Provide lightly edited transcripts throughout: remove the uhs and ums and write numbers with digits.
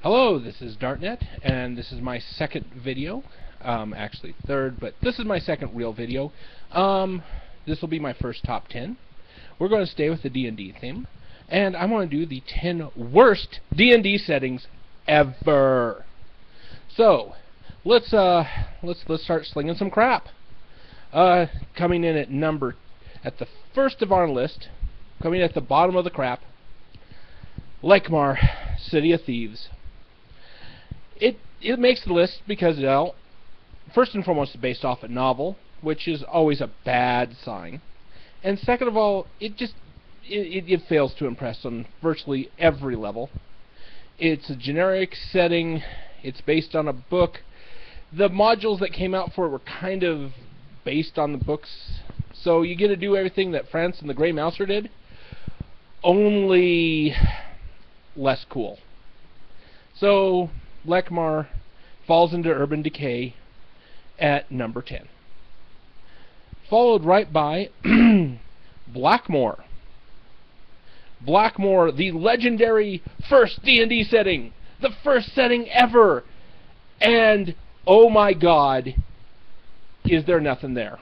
Hello, this is Dartnet, and this is my second video. Actually third, but this is my second real video. This will be my first top 10. We're going to stay with the D&D theme, and I want to do the 10 worst D&D settings ever. So, let's start slinging some crap. Coming in at the first of our list, coming at the bottom of the crap, Blackmore, City of Thieves. It makes the list because, well, first and foremost, it's based off a novel, which is always a bad sign. And second of all, it fails to impress on virtually every level. It's a generic setting. It's based on a book. The modules that came out for it were kind of based on the books. So you get to do everything that France and the Grey Mouser did, only less cool. So Blackmore falls into urban decay at number 10. Followed right by Blackmore. Blackmore, the legendary first D&D setting. The first setting ever. And, oh my god, is there nothing there.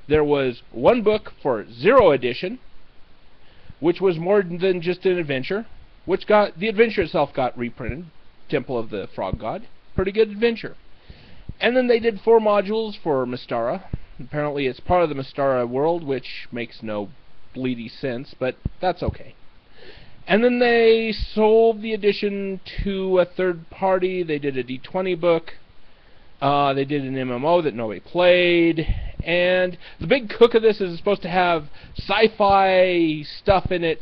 There was one book for 0th edition, which was more than just an adventure, the adventure itself got reprinted. Temple of the Frog God. Pretty good adventure. And then they did 4 modules for Mystara. Apparently it's part of the Mystara world, which makes no bleedy sense, but that's okay. And then they sold the edition to a third party. They did a D20 book. They did an MMO that nobody played. And the big hook of this is it's supposed to have sci-fi stuff in it.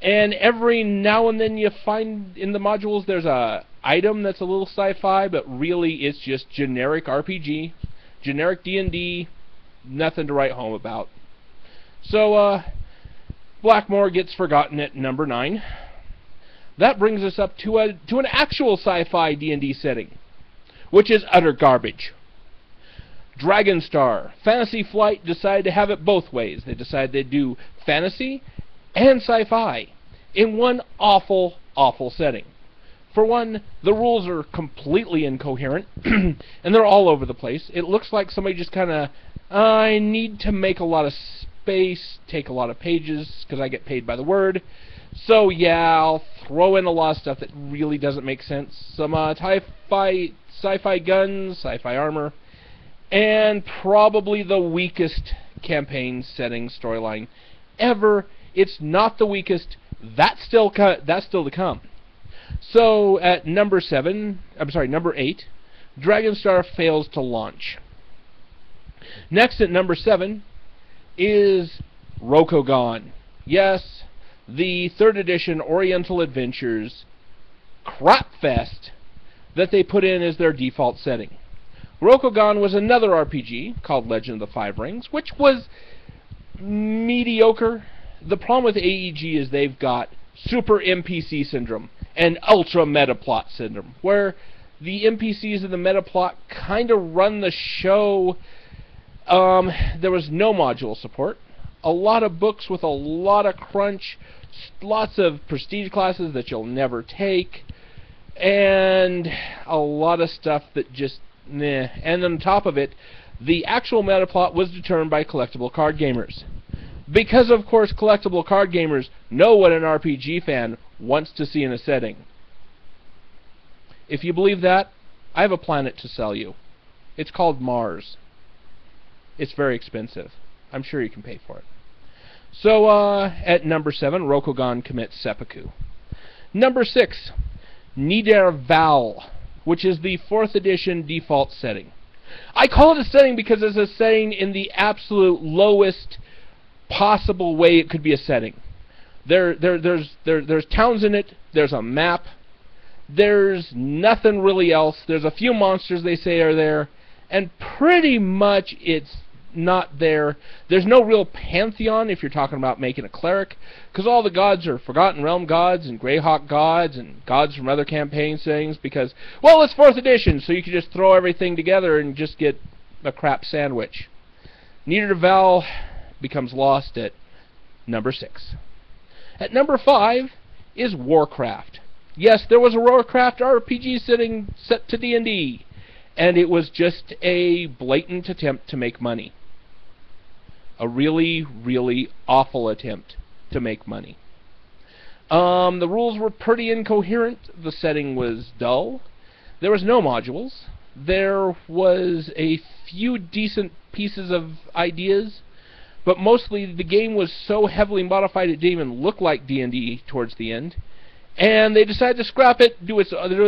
And every now and then you find in the modules there's a item that's a little sci-fi, but really it's just generic RPG, generic D&D, nothing to write home about. So Blackmore gets forgotten at number 9. That brings us up to an actual sci-fi D&D setting, which is utter garbage. Dragonstar, Fantasy Flight decided to have it both ways. They decided they'd do fantasy and sci-fi in one awful, awful setting. For one, the rules are completely incoherent, and they're all over the place. It looks like somebody just kind of, I need to make a lot of space, take a lot of pages, because I get paid by the word. So yeah, I'll throw in a lot of stuff that really doesn't make sense. Some sci-fi guns, sci-fi armor, and probably the weakest campaign setting storyline ever. It's not the weakest. That's still to come. So at number 8, Dragonstar fails to launch. Next at number 7 is Rokugan. Yes, the 3rd edition Oriental Adventures crapfest that they put in as their default setting. Rokugan was another RPG called Legend of the Five Rings, which was mediocre. The problem with AEG is they've got super NPC syndrome and ultra meta plot syndrome, where the NPCs and the meta plot kind of run the show. There was no module support, a lot of books with a lot of crunch, lots of prestige classes that you'll never take, and a lot of stuff that just meh. And on top of it, the actual meta plot was determined by collectible card gamers. Because, of course, collectible card gamers know what an RPG fan wants to see in a setting. If you believe that, I have a planet to sell you. It's called Mars. It's very expensive. I'm sure you can pay for it. So, at number 7, Rokugan commits seppuku. Number 6, Niederval, which is the 4th edition default setting. I call it a setting because it's a setting in the absolute lowest possible way it could be a setting. There's towns in it, there's a map, there's nothing really else, there's a few monsters they say are there, and pretty much it's not there. There's no real pantheon if you're talking about making a cleric, because all the gods are Forgotten Realm gods and Greyhawk gods and gods from other campaign settings, because, well, it's 4th edition, so you can just throw everything together and just get a crap sandwich. Niederval becomes lost at number 6. At number 5 is Warcraft. Yes, there was a Warcraft RPG set to D&D, and it was just a blatant attempt to make money. A really, really awful attempt to make money. The rules were pretty incoherent. The setting was dull. There was no modules. There was a few decent pieces of ideas, but mostly the game was so heavily modified it didn't even look like D&D towards the end. And they decided to scrap it, do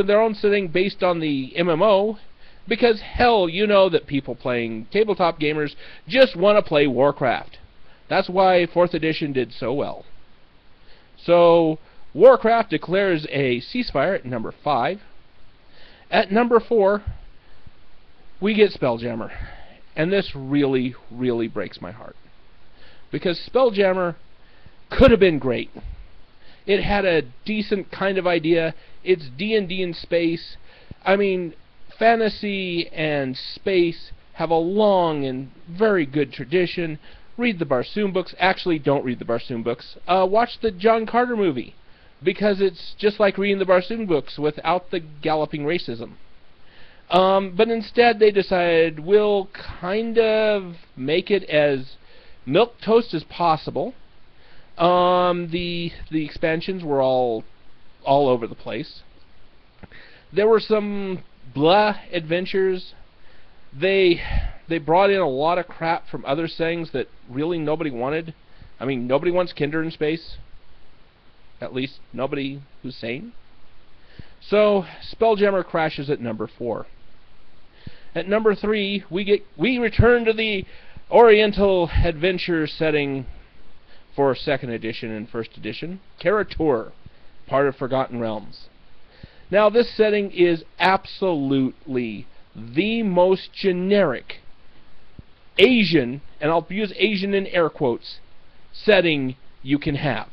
their own setting based on the MMO, because hell, you know that people playing tabletop gamers just want to play Warcraft. That's why 4th edition did so well. So, Warcraft declares a ceasefire at number 5. At number 4, we get Spelljammer. And this really, really breaks my heart. Because Spelljammer could have been great. It had a decent kind of idea. It's D&D in space. I mean, fantasy and space have a long and very good tradition. Read the Barsoom books. Actually, don't read the Barsoom books. Watch the John Carter movie, because it's just like reading the Barsoom books without the galloping racism. But instead they decided we'll kind of make it as milquetoast as possible. The expansions were all over the place. There were some blah adventures. They brought in a lot of crap from other settings that really nobody wanted. I mean, nobody wants Kinder in space. At least nobody who's sane. So Spelljammer crashes at number 4. At number 3, we return to the Oriental adventure setting for 2nd edition and 1st edition, Karatur, part of Forgotten Realms. Now this setting is absolutely the most generic Asian, and I'll use Asian in air quotes, setting you can have.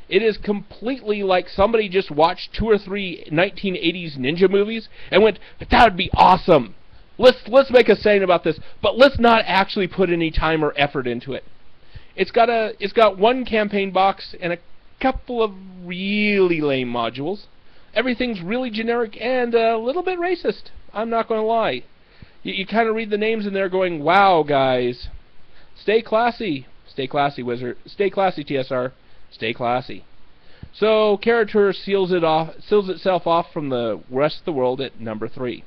It is completely like somebody just watched 2 or 3 1980s ninja movies and went, but that would be awesome. Let's make a saying about this, but let's not actually put any time or effort into it. It's got one campaign box and a couple of really lame modules. Everything's really generic and a little bit racist. I'm not going to lie. You kind of read the names in there going, wow, guys. Stay classy. Stay classy, Wizard. Stay classy, TSR. Stay classy. So, Karatur seals itself off from the rest of the world at number 3.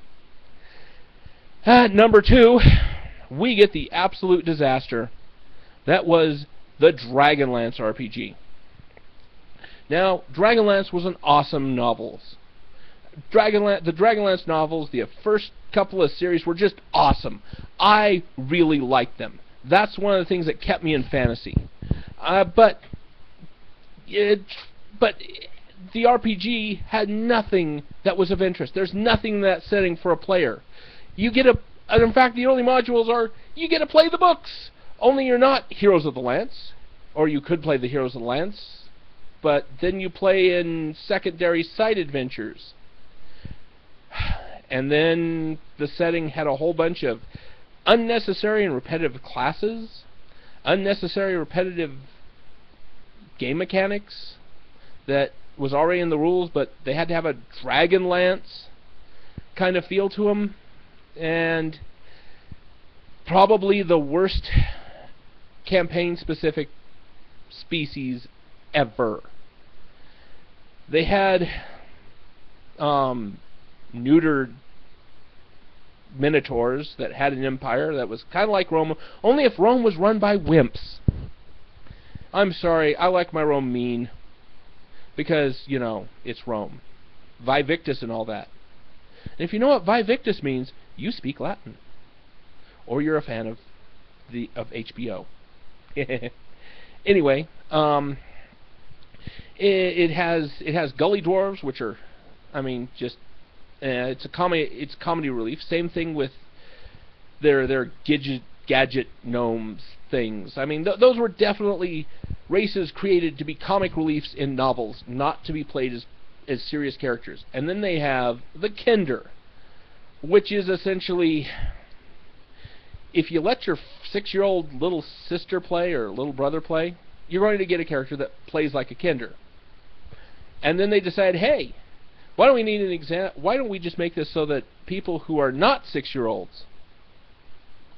At number 2, we get the absolute disaster. That was the Dragonlance RPG. Now, Dragonlance was an awesome novel. The Dragonlance novels, the first couple of series, were just awesome. I really liked them. That's one of the things that kept me in fantasy. But the RPG had nothing that was of interest. There's nothing in that setting for a player. You get and in fact, the early modules are, you get to play the books. Only you're not Heroes of the Lance, or you could play the Heroes of the Lance, but then you play in secondary side adventures. And then the setting had a whole bunch of unnecessary and repetitive classes, unnecessary repetitive game mechanics that was already in the rules, but they had to have a Dragonlance kind of feel to them, and probably the worst campaign-specific species ever. They had neutered minotaurs that had an empire that was kind of like Rome, only if Rome was run by wimps. I'm sorry, I like my Rome mean, because, you know, it's Rome. Vivictus and all that. And if you know what Vivictus means, you speak Latin. Or you're a fan of HBO. Anyway, it has gully dwarves, which are, I mean, just it's comedy relief. Same thing with their gadget gnomes things. I mean, those were definitely races created to be comic reliefs in novels, not to be played as serious characters. And then they have the Kender, which is essentially, if you let your 6-year-old little sister play or little brother play, you're going to get a character that plays like a Kender. And then they decide, hey, Why don't we need an exam? Why don't we just make this so that people who are not 6-year-olds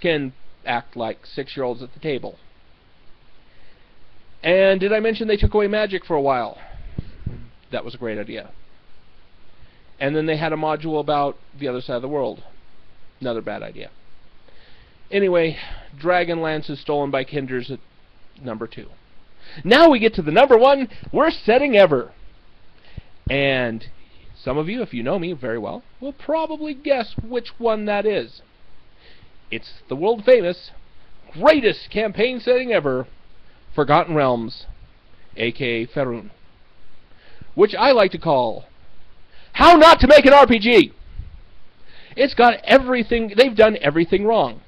can act like 6-year-olds at the table? And did I mention they took away magic for a while? That was a great idea. And then they had a module about the other side of the world. Another bad idea. Anyway, Dragonlance is stolen by Kinders at number 2. Now we get to the number 1 worst setting ever. And some of you, if you know me very well, will probably guess which one that is. It's the world famous, greatest campaign setting ever, Forgotten Realms, aka Faerun. Which I like to call How Not to Make an RPG! It's got everything, they've done everything wrong.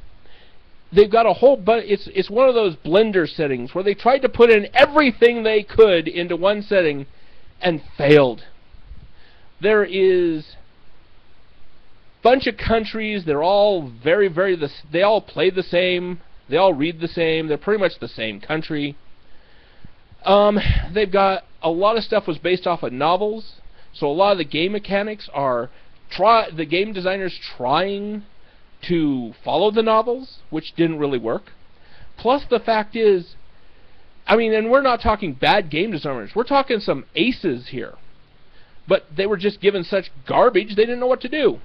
They've got a whole it's one of those blender settings where they tried to put in everything they could into one setting and failed. There is a bunch of countries, they're all they all play the same, they all read the same, they're pretty much the same country. They've got a lot of stuff was based off of novels, so a lot of the game mechanics are the game designers trying to follow the novels, which didn't really work. Plus the fact is, I mean, and we're not talking bad game designers, we're talking some aces here. But they were just given such garbage they didn't know what to do.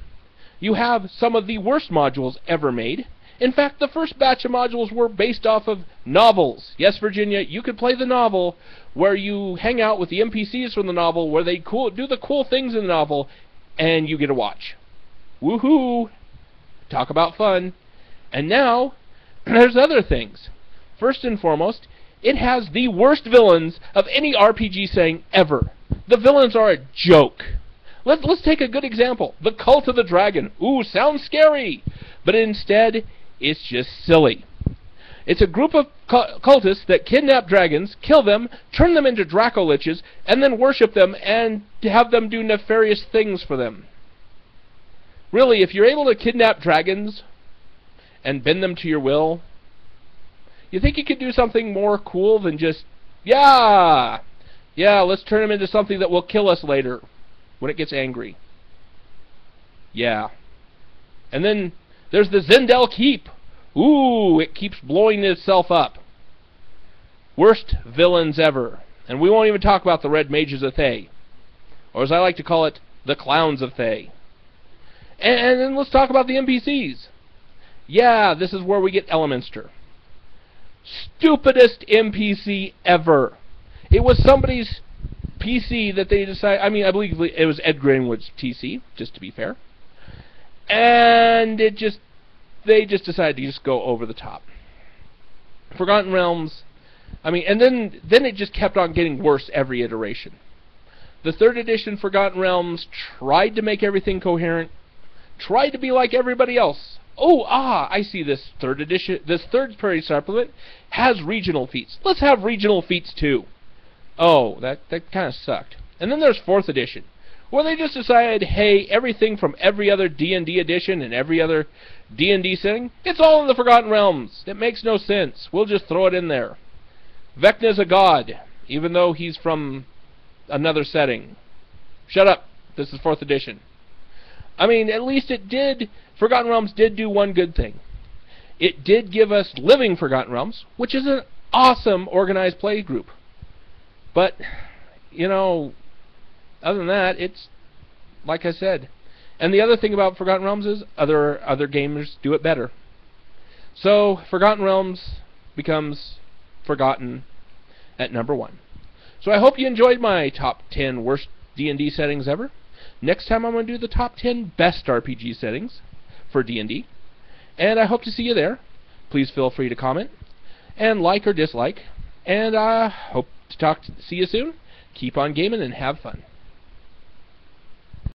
You have some of the worst modules ever made. In fact, the first batch of modules were based off of novels. Yes, Virginia, you could play the novel where you hang out with the NPCs from the novel, where they do the cool things in the novel, and you get to watch. Woohoo! Talk about fun. And now, there's other things. First and foremost, it has the worst villains of any RPG setting ever. The villains are a joke. Let's take a good example. The Cult of the Dragon. Ooh, sounds scary. But instead, it's just silly. It's a group of cultists that kidnap dragons, kill them, turn them into Draco-liches, and then worship them and have them do nefarious things for them. Really, if you're able to kidnap dragons and bend them to your will, you think you could do something more cool than just, yeah, let's turn them into something that will kill us later when it gets angry. Yeah. And then there's the Zendel Keep. Ooh, it keeps blowing itself up. Worst villains ever. And we won't even talk about the Red Mages of Thay. Or as I like to call it, the Clowns of Thay. And then let's talk about the NPCs. Yeah, this is where we get Elemenster. Stupidest NPC ever. It was somebody's PC that they decided, I believe it was Ed Greenwood's TC, just to be fair. And they just decided to just go over the top. Forgotten Realms, and then it just kept on getting worse every iteration. The 3rd edition Forgotten Realms tried to make everything coherent, tried to be like everybody else. I see this 3rd edition, this 3rd party supplement has regional feats. Let's have regional feats too. Oh, that kind of sucked. And then there's 4th edition, where they just decided, hey, everything from every other D&D edition and every other D&D setting, it's all in the Forgotten Realms. It makes no sense. We'll just throw it in there. Vecna's a god, even though he's from another setting. Shut up. This is 4th edition. At least Forgotten Realms did do one good thing. It did give us Living Forgotten Realms, which is an awesome organized play group. But, other than that, it's like I said. And the other thing about Forgotten Realms is other gamers do it better. So, Forgotten Realms becomes Forgotten at number 1. So I hope you enjoyed my top 10 worst D&D settings ever. Next time I'm going to do the top 10 best RPG settings for D&D. And I hope to see you there. Please feel free to comment and like or dislike. And I hope to see you soon. Keep on gaming and have fun.